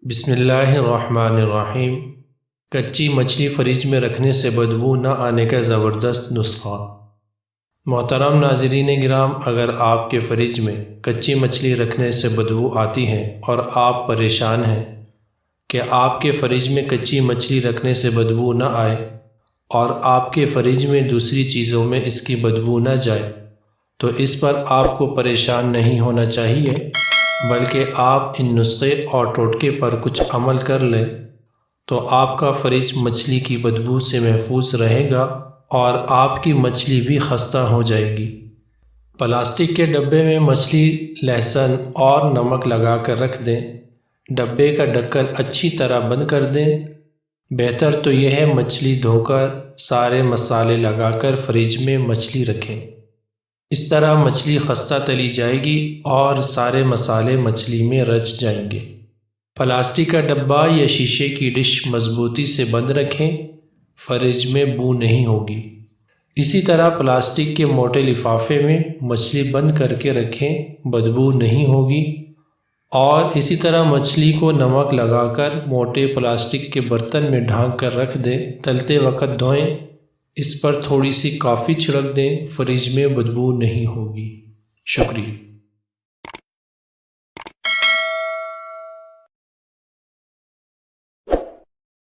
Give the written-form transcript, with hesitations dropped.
بسم اللہ الرحمن الرحیم۔ کچی مچھلی فریج میں رکھنے سے بدبو نہ آنے کا زبردست نسخہ۔ محترم ناظرین گرام، اگر آپ کے فریج میں کچی مچھلی رکھنے سے بدبو آتی ہے اور آپ پریشان ہیں کہ آپ کے فریج میں کچی مچھلی رکھنے سے بدبو نہ آئے اور آپ کے فریج میں دوسری چیزوں میں اس کی بدبو نہ جائے، تو اس پر آپ کو پریشان نہیں ہونا چاہیے، بلکہ آپ ان نسخے اور ٹوٹکے پر کچھ عمل کر لیں تو آپ کا فریج مچھلی کی بدبو سے محفوظ رہے گا اور آپ کی مچھلی بھی خستہ ہو جائے گی۔ پلاسٹک کے ڈبے میں مچھلی، لہسن اور نمک لگا کر رکھ دیں۔ ڈبے کا ڈھکن اچھی طرح بند کر دیں۔ بہتر تو یہ ہے مچھلی دھو کر سارے مسالے لگا کر فریج میں مچھلی رکھیں۔ اس طرح مچھلی خستہ تلی جائے گی اور سارے مسالے مچھلی میں رچ جائیں گے۔ پلاسٹک کا ڈبہ یا شیشے کی ڈش مضبوطی سے بند رکھیں، فریج میں بو نہیں ہوگی۔ اسی طرح پلاسٹک کے موٹے لفافے میں مچھلی بند کر کے رکھیں، بدبو نہیں ہوگی۔ اور اسی طرح مچھلی کو نمک لگا کر موٹے پلاسٹک کے برتن میں ڈھانک کر رکھ دیں۔ تلتے وقت دھوئیں، اس پر تھوڑی سی کافی چھڑک دیں، فریج میں بدبو نہیں ہوگی۔ شکریہ۔